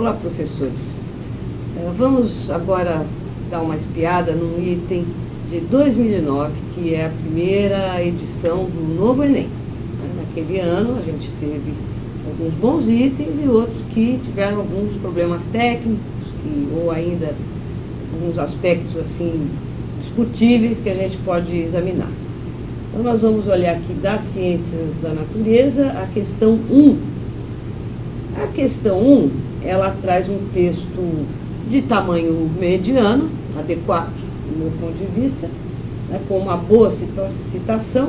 Olá, professores. Vamos agora dar uma espiada num item de 2009, que é a primeira edição do novo Enem. Naquele ano, a gente teve alguns bons itens e outros que tiveram alguns problemas técnicos, ou ainda alguns aspectos assim discutíveis que a gente pode examinar. Então, nós vamos olhar aqui das ciências da natureza, a questão 1. A questão 1, ela traz um texto de tamanho mediano, adequado do meu ponto de vista, com uma boa citação.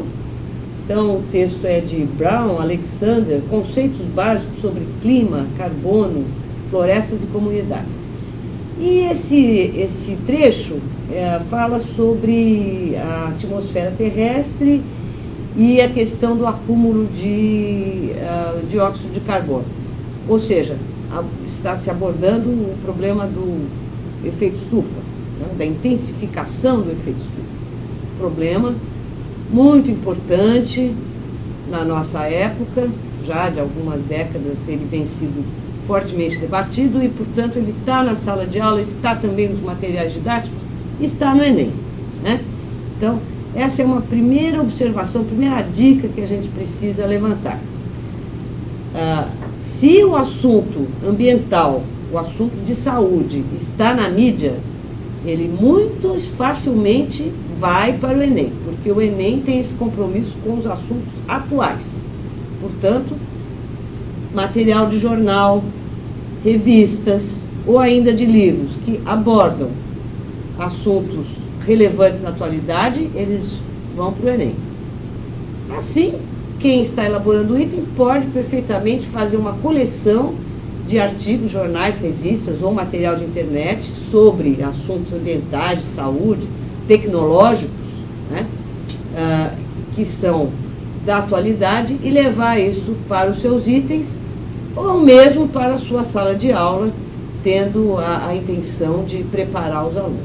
Então, o texto é de Brown, Alexander, Conceitos Básicos sobre Clima, Carbono, Florestas e Comunidades. E esse trecho fala sobre a atmosfera terrestre e a questão do acúmulo de dióxido de carbono. Ou seja, está se abordando o problema do efeito estufa, da intensificação do efeito estufa. Problema muito importante na nossa época, já de algumas décadas ele vem sido fortemente debatido e, portanto, ele está na sala de aula, está também nos materiais didáticos, está no Enem. Então, essa é uma primeira observação, primeira dica que a gente precisa levantar. Se o assunto ambiental, o assunto de saúde está na mídia, ele muito facilmente vai para o Enem, porque o Enem tem esse compromisso com os assuntos atuais. Portanto, material de jornal, revistas ou ainda de livros que abordam assuntos relevantes na atualidade, eles vão para o Enem. Assim, quem está elaborando o item pode perfeitamente fazer uma coleção de artigos, jornais, revistas ou material de internet sobre assuntos ambientais, de saúde, tecnológicos, que são da atualidade, e levar isso para os seus itens ou mesmo para a sua sala de aula, tendo a intenção de preparar os alunos.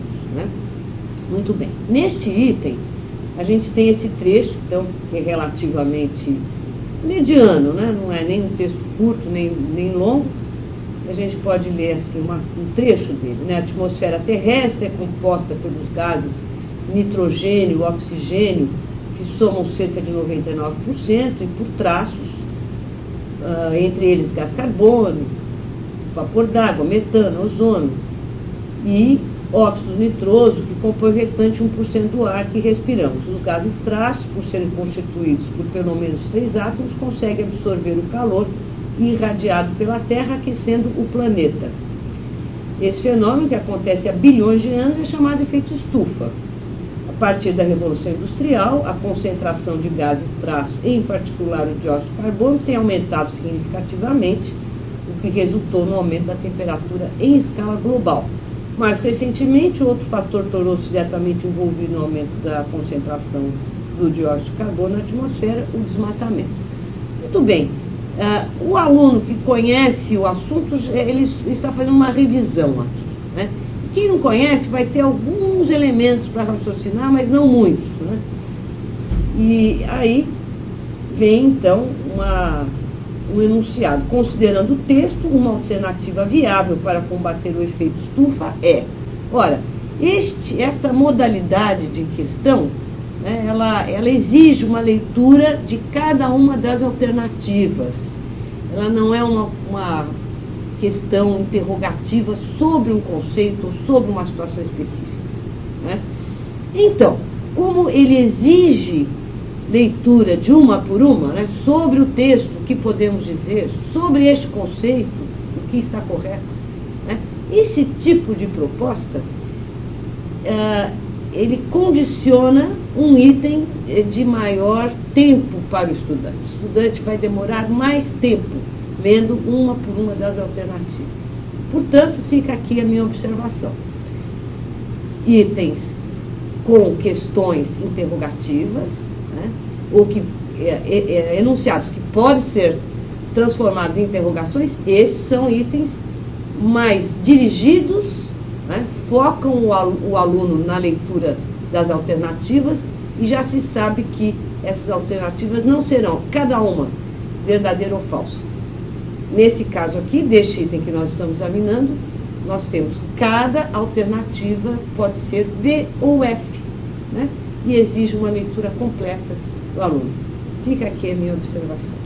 Muito bem. Neste item, a gente tem esse trecho, então, que é relativamente mediano, não é nem um texto curto, nem longo. A gente pode ler assim, um trecho dele. A atmosfera terrestre é composta pelos gases nitrogênio e oxigênio, que somam cerca de 99%, e por traços, entre eles gás carbônico, vapor d'água, metano, ozônio e óxido nitroso, que compõe o restante 1% do ar que respiramos. Os gases traços, por serem constituídos por pelo menos 3 átomos, conseguem absorver o calor irradiado pela Terra, aquecendo o planeta. Esse fenômeno, que acontece há bilhões de anos, é chamado de efeito estufa. A partir da Revolução Industrial, a concentração de gases traços, em particular o dióxido de carbono, tem aumentado significativamente, o que resultou no aumento da temperatura em escala global. Mais recentemente, outro fator tornou-se diretamente envolvido no aumento da concentração do dióxido de carbono na atmosfera, o desmatamento. Muito bem, o aluno que conhece o assunto, ele está fazendo uma revisão aqui. Quem não conhece vai ter alguns elementos para raciocinar, mas não muitos. E aí vem, então, um enunciado. Considerando o texto, uma alternativa viável para combater o efeito estufa é... Ora, esta modalidade de questão, ela exige uma leitura de cada uma das alternativas. Ela não é uma questão interrogativa sobre um conceito ou sobre uma situação específica. Então, como ele exige leitura de uma por uma, sobre o texto, o que podemos dizer, sobre este conceito, o que está correto. Esse tipo de proposta, ele condiciona um item de maior tempo para o estudante. O estudante vai demorar mais tempo lendo uma por uma das alternativas. Portanto, fica aqui a minha observação. Itens com questões interrogativas, ou enunciados que podem ser transformados em interrogações, esses são itens mais dirigidos, focam o aluno na leitura das alternativas, e já se sabe que essas alternativas não serão, cada uma, verdadeira ou falsa. Nesse caso aqui, deste item que nós estamos examinando, nós temos cada alternativa pode ser D ou F, né? E exige uma leitura completa do aluno. Fica aqui a minha observação.